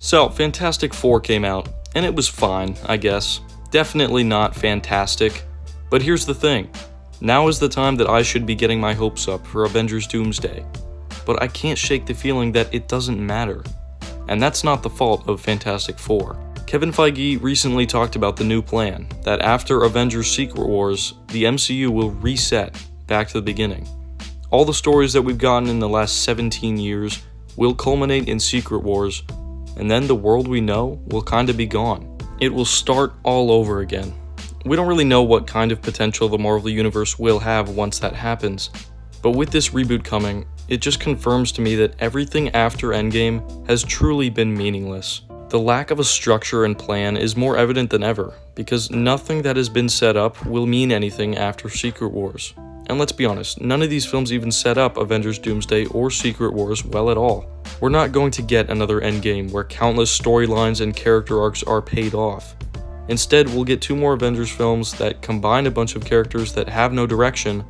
So, Fantastic Four came out, and it was fine, I guess. Definitely not fantastic. But here's the thing. Now is the time that I should be getting my hopes up for Avengers Doomsday. But I can't shake the feeling that it doesn't matter. And that's not the fault of Fantastic Four. Kevin Feige recently talked about the new plan, that after Avengers Secret Wars, the MCU will reset back to the beginning. All the stories that we've gotten in the last 17 years will culminate in Secret Wars, and then the world we know will kinda be gone. It will start all over again. We don't really know what kind of potential the Marvel Universe will have once that happens, but with this reboot coming, it just confirms to me that everything after Endgame has truly been meaningless. The lack of a structure and plan is more evident than ever, because nothing that has been set up will mean anything after Secret Wars. And let's be honest, none of these films even set up Avengers Doomsday or Secret Wars well at all. We're not going to get another Endgame where countless storylines and character arcs are paid off. Instead, we'll get 2 more Avengers films that combine a bunch of characters that have no direction,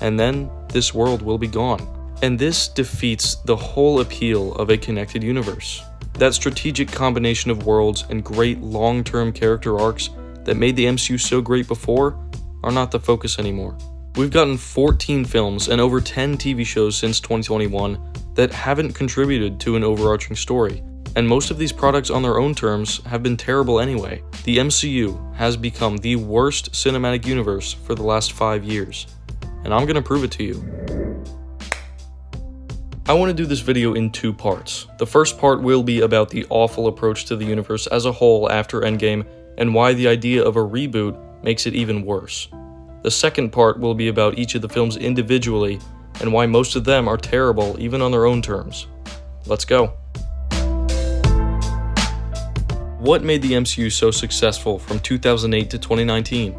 and then this world will be gone. And this defeats the whole appeal of a connected universe. That strategic combination of worlds and great long-term character arcs that made the MCU so great before are not the focus anymore. We've gotten 14 films and over 10 TV shows since 2021 that haven't contributed to an overarching story, and most of these products on their own terms have been terrible anyway. The MCU has become the worst cinematic universe for the last 5 years, and I'm gonna prove it to you. I want to do this video in 2 parts. The first part will be about the awful approach to the universe as a whole after Endgame, and why the idea of a reboot makes it even worse. The second part will be about each of the films individually, and why most of them are terrible even on their own terms. Let's go. What made the MCU so successful from 2008 to 2019?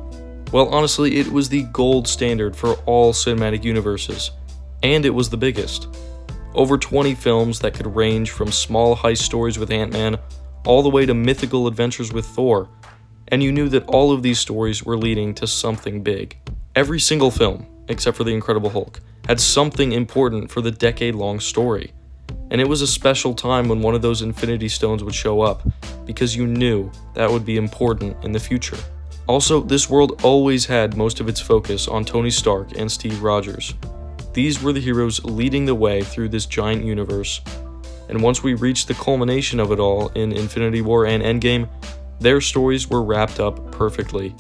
Well, honestly, it was the gold standard for all cinematic universes, and it was the biggest. Over 20 films that could range from small heist stories with Ant-Man all the way to mythical adventures with Thor, and you knew that all of these stories were leading to something big. Every single film, except for The Incredible Hulk, had something important for the decade-long story. And it was a special time when one of those Infinity Stones would show up, because you knew that would be important in the future. Also, this world always had most of its focus on Tony Stark and Steve Rogers. These were the heroes leading the way through this giant universe, and once we reached the culmination of it all in Infinity War and Endgame, their stories were wrapped up perfectly,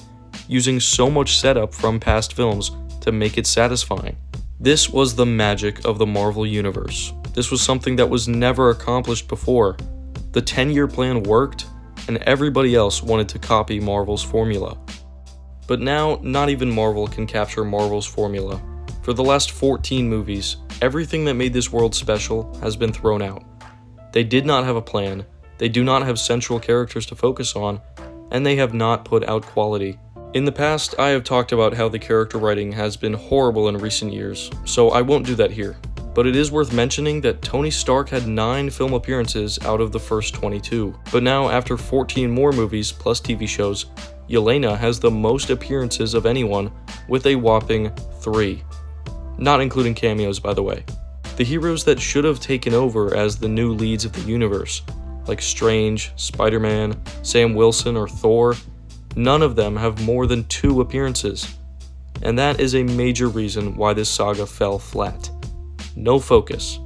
using so much setup from past films to make it satisfying. This was the magic of the Marvel Universe. This was something that was never accomplished before. The 10-year plan worked, and everybody else wanted to copy Marvel's formula. But now, not even Marvel can capture Marvel's formula. For the last 14 movies, everything that made this world special has been thrown out. They did not have a plan, they do not have central characters to focus on, and they have not put out quality. In the past, I have talked about how the character writing has been horrible in recent years, so I won't do that here. But it is worth mentioning that Tony Stark had 9 film appearances out of the first 22. But now, after 14 more movies plus TV shows, Yelena has the most appearances of anyone with a whopping 3. Not including cameos, by the way. The heroes that should have taken over as the new leads of the universe, like Strange, Spider-Man, Sam Wilson, or Thor, none of them have more than 2 appearances. And that is a major reason why this saga fell flat. No focus,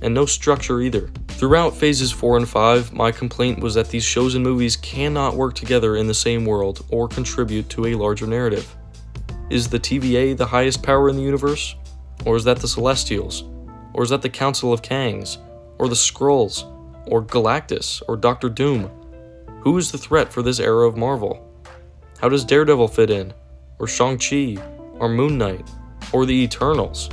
and no structure either. Throughout phases 4 and 5, my complaint was that these shows and movies cannot work together in the same world or contribute to a larger narrative. Is the TVA the highest power in the universe? Or is that the Celestials? Or is that the Council of Kangs? Or the Skrulls? Or Galactus? Or Doctor Doom? Who is the threat for this era of Marvel? How does Daredevil fit in? Or Shang-Chi? Or Moon Knight? Or the Eternals?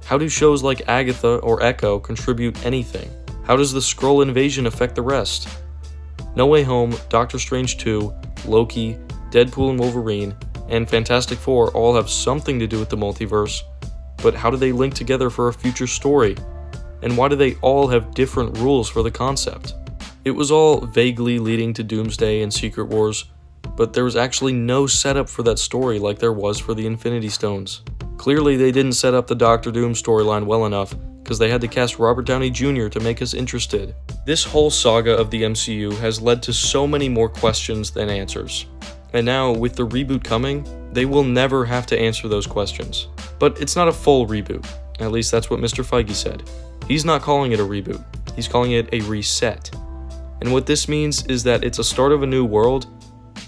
How do shows like Agatha or Echo contribute anything? How does the Skrull invasion affect the rest? No Way Home, Doctor Strange 2, Loki, Deadpool and Wolverine, and Fantastic Four all have something to do with the multiverse, but how do they link together for a future story? And why do they all have different rules for the concept? It was all vaguely leading to Doomsday and Secret Wars, but there was actually no setup for that story like there was for the Infinity Stones. Clearly they didn't set up the Doctor Doom storyline well enough because they had to cast Robert Downey Jr. to make us interested. This whole saga of the MCU has led to so many more questions than answers. And now, with the reboot coming, they will never have to answer those questions. But it's not a full reboot. At least that's what Mr. Feige said. He's not calling it a reboot. He's calling it a reset. And what this means is that it's a start of a new world,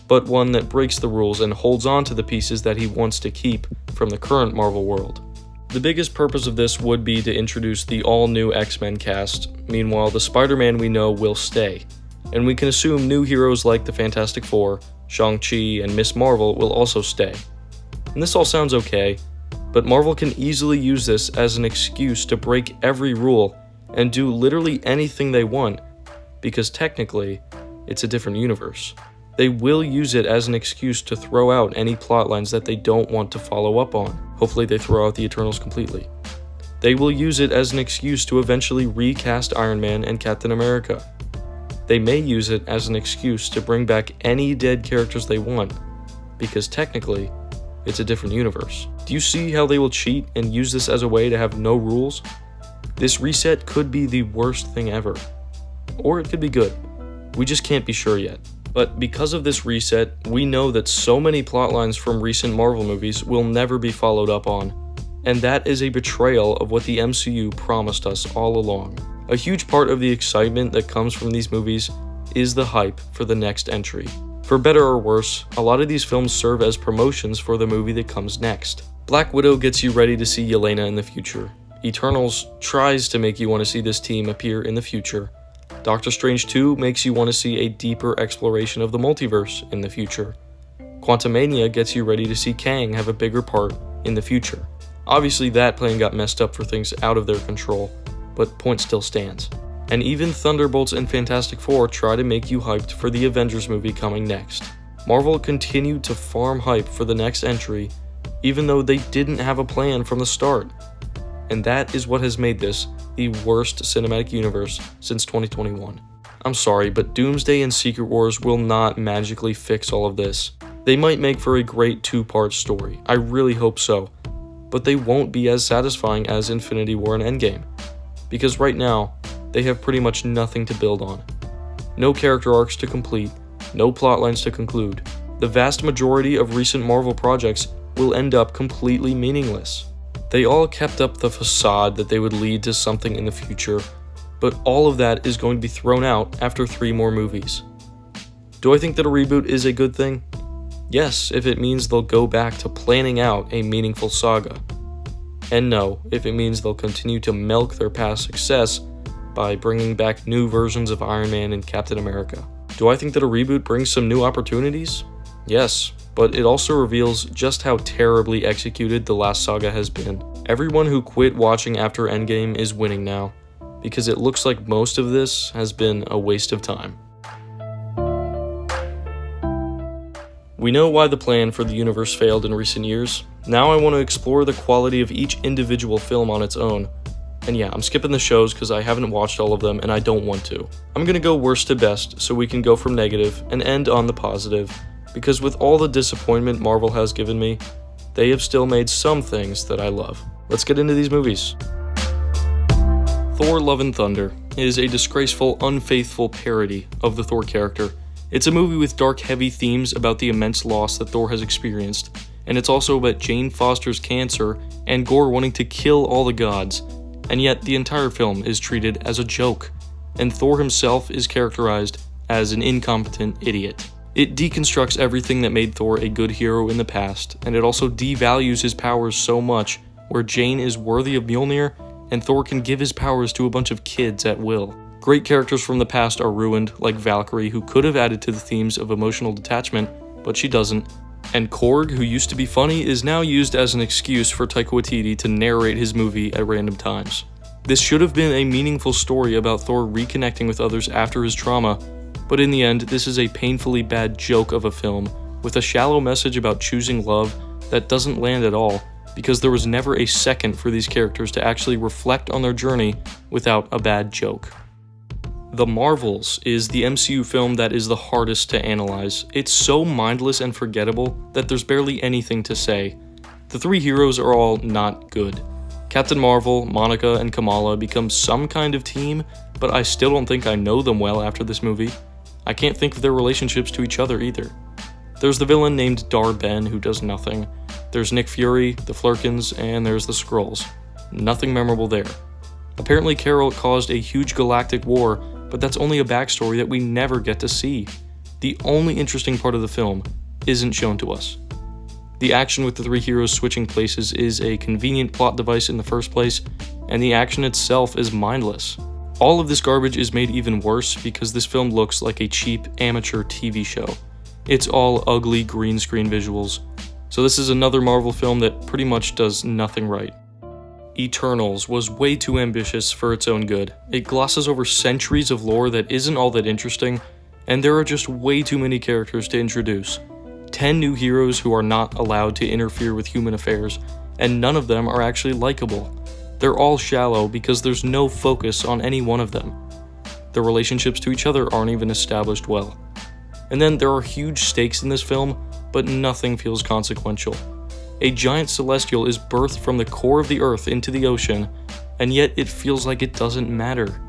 but one that breaks the rules and holds on to the pieces that he wants to keep from the current Marvel world. The biggest purpose of this would be to introduce the all-new X-Men cast. Meanwhile, the Spider-Man we know will stay, and we can assume new heroes like the Fantastic Four, Shang-Chi, and Ms. Marvel will also stay. And this all sounds okay, but Marvel can easily use this as an excuse to break every rule and do literally anything they want, because technically, it's a different universe. They will use it as an excuse to throw out any plotlines that they don't want to follow up on. Hopefully they throw out the Eternals completely. They will use it as an excuse to eventually recast Iron Man and Captain America. They may use it as an excuse to bring back any dead characters they want, because technically, it's a different universe. Do you see how they will cheat and use this as a way to have no rules? This reset could be the worst thing ever. Or it could be good. We just can't be sure yet. But because of this reset, we know that so many plotlines from recent Marvel movies will never be followed up on. And that is a betrayal of what the MCU promised us all along. A huge part of the excitement that comes from these movies is the hype for the next entry. For better or worse, a lot of these films serve as promotions for the movie that comes next. Black Widow gets you ready to see Yelena in the future. Eternals tries to make you want to see this team appear in the future. Doctor Strange 2 makes you want to see a deeper exploration of the multiverse in the future. Quantumania gets you ready to see Kang have a bigger part in the future. Obviously that plan got messed up for things out of their control, but point still stands. And even Thunderbolts and Fantastic Four try to make you hyped for the Avengers movie coming next. Marvel continued to farm hype for the next entry, even though they didn't have a plan from the start. And that is what has made this the worst cinematic universe since 2021. I'm sorry, but Doomsday and Secret Wars will not magically fix all of this. They might make for a great two-part story, I really hope so, but they won't be as satisfying as Infinity War and Endgame, because right now, they have pretty much nothing to build on. No character arcs to complete, no plotlines to conclude. The vast majority of recent Marvel projects will end up completely meaningless. They all kept up the facade that they would lead to something in the future, but all of that is going to be thrown out after 3 more movies. Do I think that a reboot is a good thing? Yes, if it means they'll go back to planning out a meaningful saga. And no, if it means they'll continue to milk their past success by bringing back new versions of Iron Man and Captain America. Do I think that a reboot brings some new opportunities? Yes, but it also reveals just how terribly executed the last saga has been. Everyone who quit watching after Endgame is winning now, because it looks like most of this has been a waste of time. We know why the plan for the universe failed in recent years. Now I want to explore the quality of each individual film on its own. And yeah, I'm skipping the shows because I haven't watched all of them and I don't want to. I'm gonna go worst to best so we can go from negative and end on the positive, because with all the disappointment Marvel has given me, they have still made some things that I love. Let's get into these movies. Thor: Love and Thunder is a disgraceful, unfaithful parody of the Thor character. It's a movie with dark, heavy themes about the immense loss that Thor has experienced, and it's also about Jane Foster's cancer and Gore wanting to kill all the gods, and yet the entire film is treated as a joke, and Thor himself is characterized as an incompetent idiot. It deconstructs everything that made Thor a good hero in the past, and it also devalues his powers so much, where Jane is worthy of Mjolnir, and Thor can give his powers to a bunch of kids at will. Great characters from the past are ruined, like Valkyrie, who could have added to the themes of emotional detachment, but she doesn't. And Korg, who used to be funny, is now used as an excuse for Taika Waititi to narrate his movie at random times. This should have been a meaningful story about Thor reconnecting with others after his trauma, but in the end, this is a painfully bad joke of a film, with a shallow message about choosing love that doesn't land at all, because there was never a second for these characters to actually reflect on their journey without a bad joke. The Marvels is the MCU film that is the hardest to analyze. It's so mindless and forgettable that there's barely anything to say. The 3 heroes are all not good. Captain Marvel, Monica, and Kamala become some kind of team, but I still don't think I know them well after this movie. I can't think of their relationships to each other either. There's the villain named Dar-Ben who does nothing. There's Nick Fury, the Flurkins, and there's the Skrulls. Nothing memorable there. Apparently Carol caused a huge galactic war, but that's only a backstory that we never get to see. The only interesting part of the film isn't shown to us. The action with the three heroes switching places is a convenient plot device in the first place, and the action itself is mindless. All of this garbage is made even worse because this film looks like a cheap amateur TV show. It's all ugly green screen visuals. So this is another Marvel film that pretty much does nothing right. Eternals was way too ambitious for its own good. It glosses over centuries of lore that isn't all that interesting, and there are just way too many characters to introduce. 10 new heroes who are not allowed to interfere with human affairs, and none of them are actually likable. They're all shallow because there's no focus on any one of them. The relationships to each other aren't even established well. And then there are huge stakes in this film, but nothing feels consequential. A giant celestial is birthed from the core of the earth into the ocean, and yet it feels like it doesn't matter.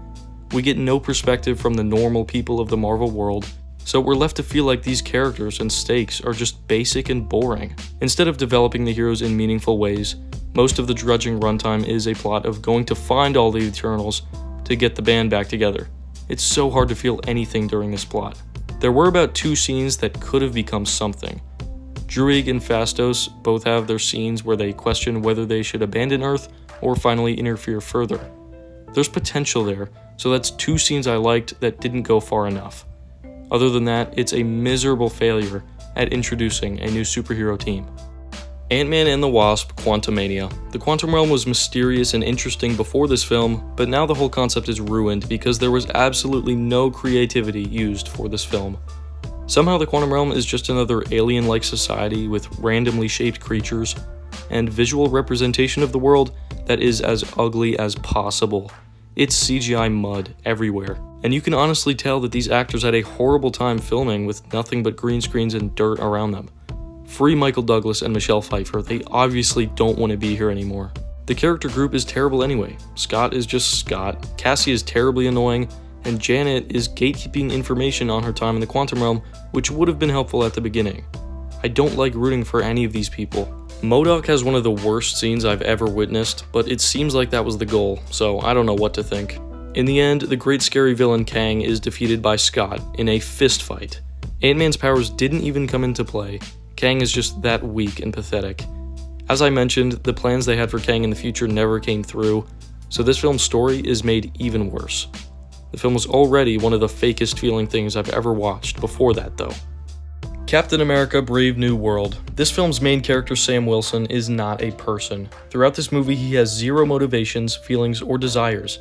We get no perspective from the normal people of the Marvel world, so we're left to feel like these characters and stakes are just basic and boring. Instead of developing the heroes in meaningful ways, most of the drudging runtime is a plot of going to find all the Eternals to get the band back together. It's so hard to feel anything during this plot. There were about 2 scenes that could have become something. Druig and Phastos both have their scenes where they question whether they should abandon Earth or finally interfere further. There's potential there, so that's 2 scenes I liked that didn't go far enough. Other than that, it's a miserable failure at introducing a new superhero team. Ant-Man and the Wasp: Quantumania. The quantum realm was mysterious and interesting before this film, but now the whole concept is ruined because there was absolutely no creativity used for this film. Somehow the quantum realm is just another alien-like society with randomly shaped creatures, and visual representation of the world that is as ugly as possible. It's CGI mud everywhere, and you can honestly tell that these actors had a horrible time filming with nothing but green screens and dirt around them. Free Michael Douglas and Michelle Pfeiffer, they obviously don't want to be here anymore. The character group is terrible anyway. Scott is just Scott, Cassie is terribly annoying, and Janet is gatekeeping information on her time in the quantum realm, which would have been helpful at the beginning. I don't like rooting for any of these people. MODOK has one of the worst scenes I've ever witnessed, but it seems like that was the goal, so I don't know what to think. In the end, the great scary villain Kang is defeated by Scott in a fist fight. Ant-Man's powers didn't even come into play. Kang is just that weak and pathetic. As I mentioned, the plans they had for Kang in the future never came through, so this film's story is made even worse. The film was already one of the fakest feeling things I've ever watched before that, though. Captain America: Brave New World. This film's main character, Sam Wilson, is not a person. Throughout this movie, he has zero motivations, feelings, or desires.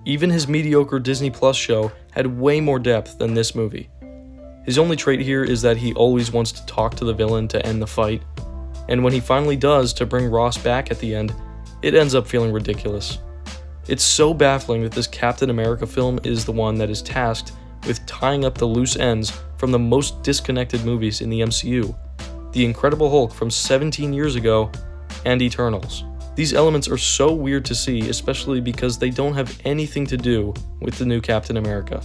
Even his mediocre Disney Plus show had way more depth than this movie. His only trait here is that he always wants to talk to the villain to end the fight, and when he finally does to bring Ross back at the end, it ends up feeling ridiculous. It's so baffling that this Captain America film is the one that is tasked with tying up the loose ends from the most disconnected movies in the MCU, The Incredible Hulk from 17 years ago, and Eternals. These elements are so weird to see, especially because they don't have anything to do with the new Captain America.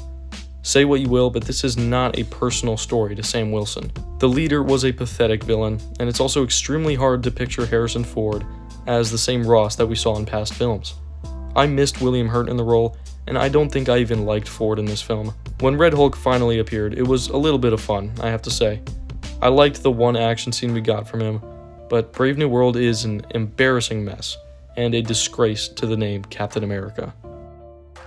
Say what you will, but this is not a personal story to Sam Wilson. The leader was a pathetic villain, and it's also extremely hard to picture Harrison Ford as the same Ross that we saw in past films. I missed William Hurt in the role, and I don't think I even liked Ford in this film. When Red Hulk finally appeared, it was a little bit of fun, I have to say. I liked the one action scene we got from him, but Brave New World is an embarrassing mess, and a disgrace to the name Captain America.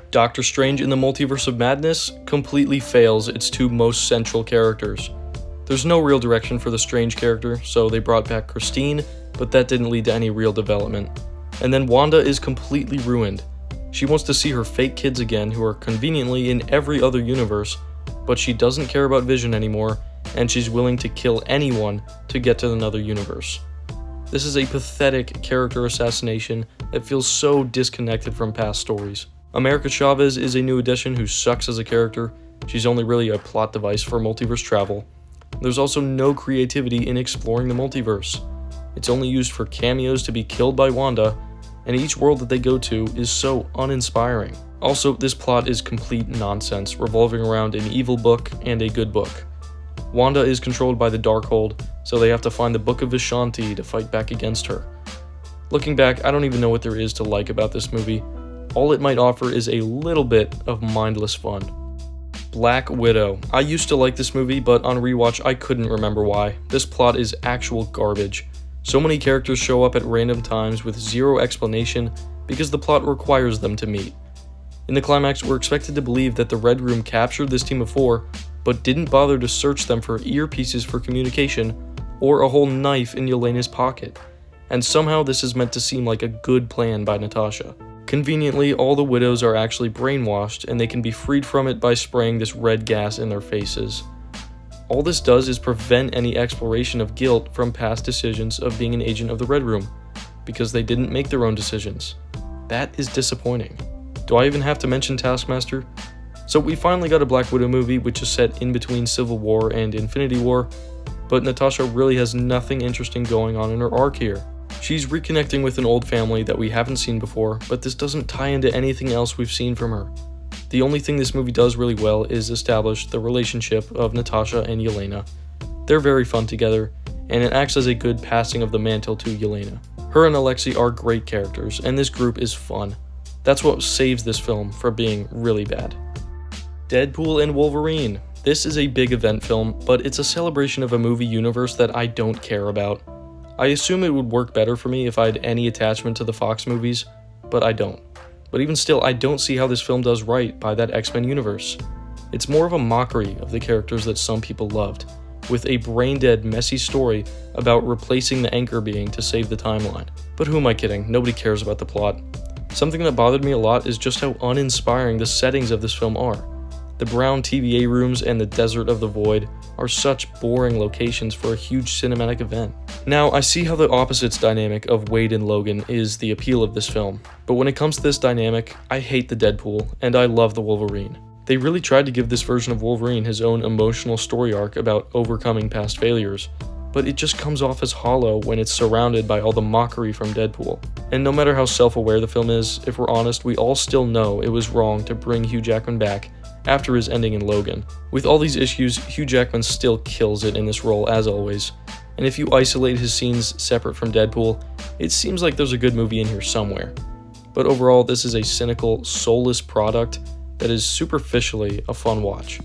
Doctor Strange in the Multiverse of Madness completely fails its 2 most central characters. There's no real direction for the Strange character, so they brought back Christine, but that didn't lead to any real development. And then Wanda is completely ruined. She wants to see her fake kids again, who are conveniently in every other universe, but she doesn't care about Vision anymore, and she's willing to kill anyone to get to another universe. This is a pathetic character assassination that feels so disconnected from past stories. America Chavez is a new addition who sucks as a character. She's only really a plot device for multiverse travel. There's also no creativity in exploring the multiverse. It's only used for cameos to be killed by Wanda, and each world that they go to is so uninspiring. Also, this plot is complete nonsense, revolving around an evil book and a good book. Wanda is controlled by the Darkhold, so they have to find the Book of Vishanti to fight back against her. Looking back, I don't even know what there is to like about this movie. All it might offer is a little bit of mindless fun. Black Widow. I used to like this movie, but on rewatch I couldn't remember why. This plot is actual garbage. So many characters show up at random times with zero explanation because the plot requires them to meet. In the climax, we're expected to believe that the Red Room captured this team of 4, but didn't bother to search them for earpieces for communication or a whole knife in Yelena's pocket. And somehow this is meant to seem like a good plan by Natasha. Conveniently, all the widows are actually brainwashed and they can be freed from it by spraying this red gas in their faces. All this does is prevent any exploration of guilt from past decisions of being an agent of the Red Room, because they didn't make their own decisions. That is disappointing. Do I even have to mention Taskmaster? So we finally got a Black Widow movie which is set in between Civil War and Infinity War, but Natasha really has nothing interesting going on in her arc here. She's reconnecting with an old family that we haven't seen before, but this doesn't tie into anything else we've seen from her. The only thing this movie does really well is establish the relationship of Natasha and Yelena. They're very fun together, and it acts as a good passing of the mantle to Yelena. Her and Alexei are great characters, and this group is fun. That's what saves this film from being really bad. Deadpool and Wolverine. This is a big event film, but it's a celebration of a movie universe that I don't care about. I assume it would work better for me if I had any attachment to the Fox movies, but I don't. But even still, I don't see how this film does right by that X-Men universe. It's more of a mockery of the characters that some people loved, with a brain-dead, messy story about replacing the anchor being to save the timeline. But who am I kidding? Nobody cares about the plot. Something that bothered me a lot is just how uninspiring the settings of this film are. The brown TVA rooms and the desert of the void are such boring locations for a huge cinematic event. Now, I see how the opposites dynamic of Wade and Logan is the appeal of this film, but when it comes to this dynamic, I hate the Deadpool, and I love the Wolverine. They really tried to give this version of Wolverine his own emotional story arc about overcoming past failures, but it just comes off as hollow when it's surrounded by all the mockery from Deadpool. And no matter how self-aware the film is, if we're honest, we all still know it was wrong to bring Hugh Jackman back after his ending in Logan. With all these issues, Hugh Jackman still kills it in this role as always, and if you isolate his scenes separate from Deadpool, it seems like there's a good movie in here somewhere. But overall, this is a cynical, soulless product that is superficially a fun watch.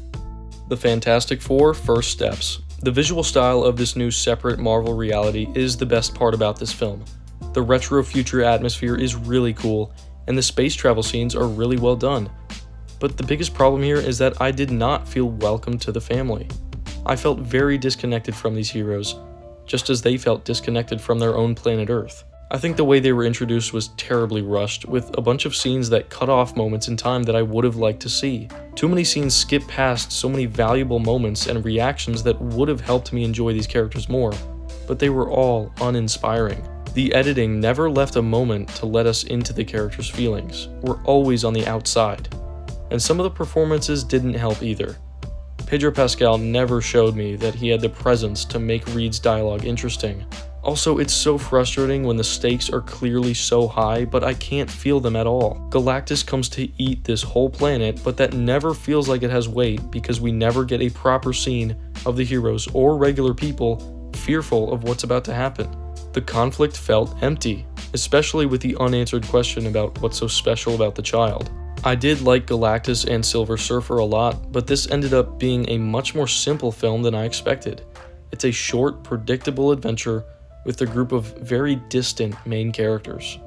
The Fantastic Four: First Steps. The visual style of this new separate Marvel reality is the best part about this film. The retro future atmosphere is really cool, and the space travel scenes are really well done. But the biggest problem here is that I did not feel welcome to the family. I felt very disconnected from these heroes, just as they felt disconnected from their own planet Earth. I think the way they were introduced was terribly rushed, with a bunch of scenes that cut off moments in time that I would have liked to see. Too many scenes skip past so many valuable moments and reactions that would have helped me enjoy these characters more, but they were all uninspiring. The editing never left a moment to let us into the characters' feelings. We're always on the outside. And some of the performances didn't help either. Pedro Pascal never showed me that he had the presence to make Reed's dialogue interesting. Also, it's so frustrating when the stakes are clearly so high, but I can't feel them at all. Galactus comes to eat this whole planet, but that never feels like it has weight because we never get a proper scene of the heroes or regular people fearful of what's about to happen. The conflict felt empty, especially with the unanswered question about what's so special about the child. I did like Galactus and Silver Surfer a lot, but this ended up being a much more simple film than I expected. It's a short, predictable adventure with a group of very distant main characters.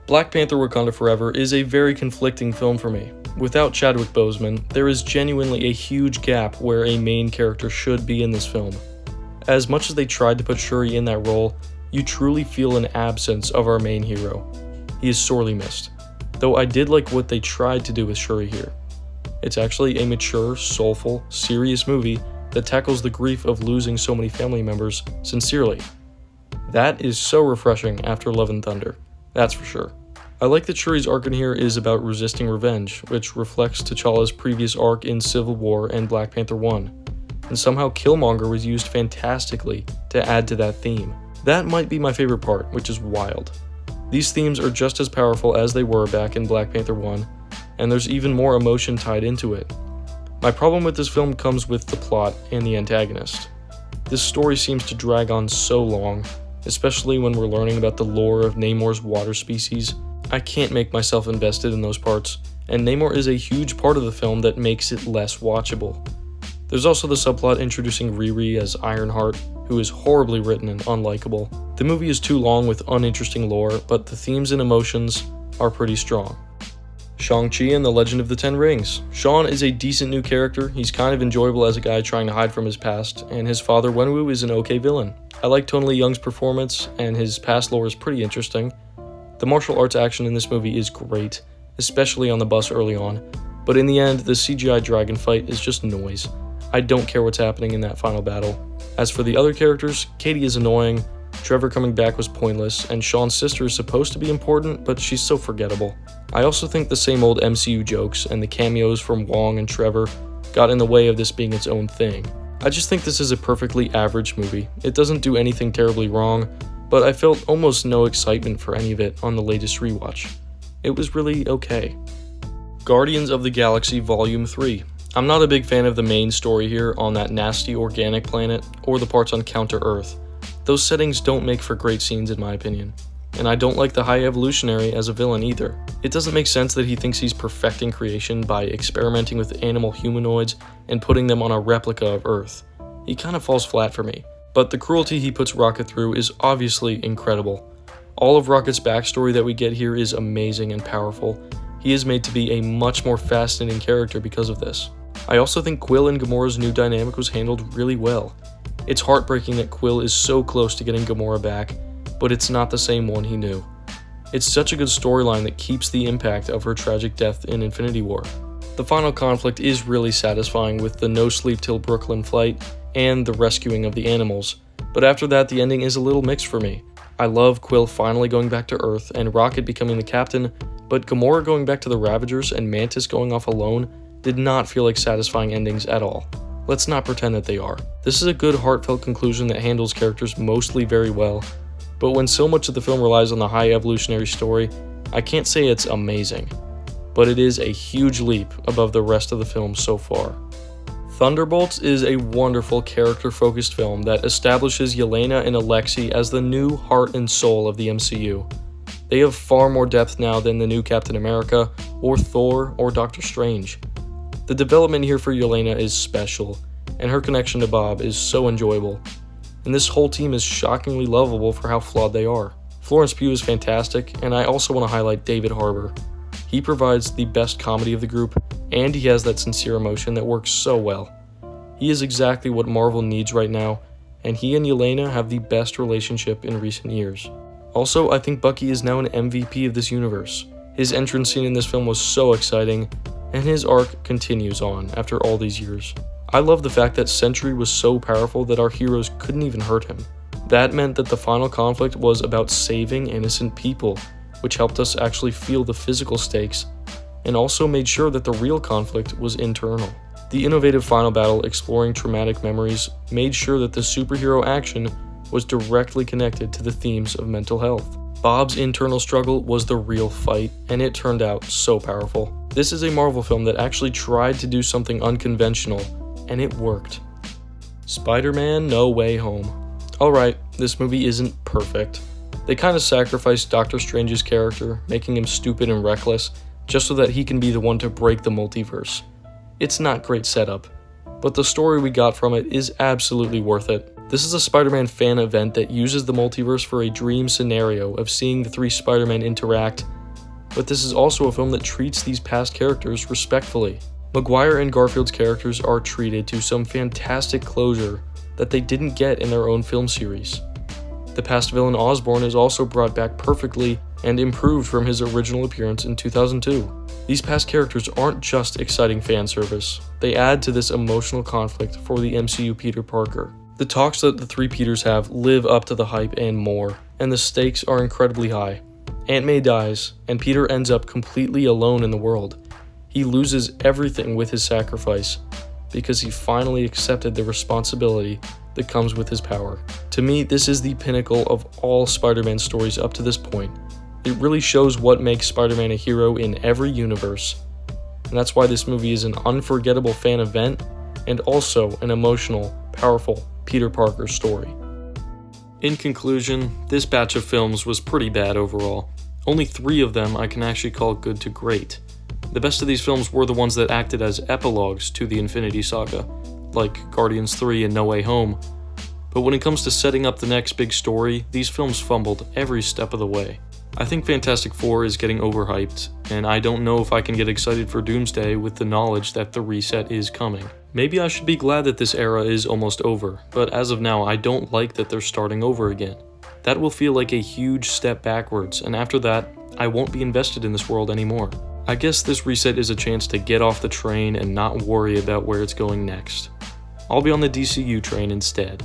Black Panther: Wakanda Forever is a very conflicting film for me. Without Chadwick Boseman, there is genuinely a huge gap where a main character should be in this film. As much as they tried to put Shuri in that role, you truly feel an absence of our main hero. He is sorely missed. Though I did like what they tried to do with Shuri here. It's actually a mature, soulful, serious movie that tackles the grief of losing so many family members sincerely. That is so refreshing after Love and Thunder, that's for sure. I like that Shuri's arc in here is about resisting revenge, which reflects T'Challa's previous arc in Civil War and Black Panther 1, and somehow Killmonger was used fantastically to add to that theme. That might be my favorite part, which is wild. These themes are just as powerful as they were back in Black Panther 1, and there's even more emotion tied into it. My problem with this film comes with the plot and the antagonist. This story seems to drag on so long, especially when we're learning about the lore of Namor's water species. I can't make myself invested in those parts, and Namor is a huge part of the film that makes it less watchable. There's also the subplot introducing Riri as Ironheart, who is horribly written and unlikable. The movie is too long with uninteresting lore, but the themes and emotions are pretty strong. Shang-Chi and the Legend of the Ten Rings. Sean is a decent new character. He's kind of enjoyable as a guy trying to hide from his past, and his father Wenwu is an okay villain. I like Tony Lee Young's performance, and his past lore is pretty interesting. The martial arts action in this movie is great, especially on the bus early on, but in the end, the CGI dragon fight is just noise. I don't care what's happening in that final battle. As for the other characters, Katie is annoying, Trevor coming back was pointless, and Sean's sister is supposed to be important, but she's so forgettable. I also think the same old MCU jokes and the cameos from Wong and Trevor got in the way of this being its own thing. I just think this is a perfectly average movie. It doesn't do anything terribly wrong, but I felt almost no excitement for any of it on the latest rewatch. It was really okay. Guardians of the Galaxy Volume 3. I'm not a big fan of the main story here on that nasty organic planet, or the parts on Counter-Earth. Those settings don't make for great scenes in my opinion. And I don't like the High Evolutionary as a villain either. It doesn't make sense that he thinks he's perfecting creation by experimenting with animal humanoids and putting them on a replica of Earth. He kind of falls flat for me. But the cruelty he puts Rocket through is obviously incredible. All of Rocket's backstory that we get here is amazing and powerful. He is made to be a much more fascinating character because of this. I also think Quill and Gamora's new dynamic was handled really well. It's heartbreaking that Quill is so close to getting Gamora back, but it's not the same one he knew. It's such a good storyline that keeps the impact of her tragic death in Infinity War. The final conflict is really satisfying with the No Sleep Till Brooklyn flight and the rescuing of the animals, but after that the ending is a little mixed for me. I love Quill finally going back to Earth and Rocket becoming the captain, but Gamora going back to the Ravagers and Mantis going off alone did not feel like satisfying endings at all. Let's not pretend that they are. This is a good heartfelt conclusion that handles characters mostly very well, but when so much of the film relies on the high evolutionary story, I can't say it's amazing, but it is a huge leap above the rest of the film so far. Thunderbolts is a wonderful character-focused film that establishes Yelena and Alexei as the new heart and soul of the MCU. They have far more depth now than the new Captain America, or Thor, or Doctor Strange. The development here for Yelena is special, and her connection to Bob is so enjoyable. And this whole team is shockingly lovable for how flawed they are. Florence Pugh is fantastic, and I also want to highlight David Harbour. He provides the best comedy of the group, and he has that sincere emotion that works so well. He is exactly what Marvel needs right now, and he and Yelena have the best relationship in recent years. Also, I think Bucky is now an MVP of this universe. His entrance scene in this film was so exciting, and his arc continues on after all these years. I love the fact that Sentry was so powerful that our heroes couldn't even hurt him. That meant that the final conflict was about saving innocent people, which helped us actually feel the physical stakes, and also made sure that the real conflict was internal. The innovative final battle exploring traumatic memories made sure that the superhero action was directly connected to the themes of mental health. Bob's internal struggle was the real fight, and it turned out so powerful. This is a Marvel film that actually tried to do something unconventional, and it worked. Spider-Man: No Way Home. Alright, this movie isn't perfect. They kind of sacrificed Doctor Strange's character, making him stupid and reckless, just so that he can be the one to break the multiverse. It's not great setup, but the story we got from it is absolutely worth it. This is a Spider-Man fan event that uses the multiverse for a dream scenario of seeing the three Spider-Men interact, but this is also a film that treats these past characters respectfully. Maguire and Garfield's characters are treated to some fantastic closure that they didn't get in their own film series. The past villain Osborn is also brought back perfectly and improved from his original appearance in 2002. These past characters aren't just exciting fan service, they add to this emotional conflict for the MCU Peter Parker. The talks that the three Peters have live up to the hype and more, and the stakes are incredibly high. Aunt May dies, and Peter ends up completely alone in the world. He loses everything with his sacrifice, because he finally accepted the responsibility that comes with his power. To me, this is the pinnacle of all Spider-Man stories up to this point. It really shows what makes Spider-Man a hero in every universe, and that's why this movie is an unforgettable fan event and also an emotional, powerful Peter Parker story. In conclusion, this batch of films was pretty bad overall. Only 3 of them I can actually call good to great. The best of these films were the ones that acted as epilogues to the Infinity Saga, like Guardians 3 and No Way Home. But when it comes to setting up the next big story, these films fumbled every step of the way. I think Fantastic Four is getting overhyped, and I don't know if I can get excited for Doomsday with the knowledge that the reset is coming. Maybe I should be glad that this era is almost over, but as of now I don't like that they're starting over again. That will feel like a huge step backwards, and after that, I won't be invested in this world anymore. I guess this reset is a chance to get off the train and not worry about where it's going next. I'll be on the DCU train instead.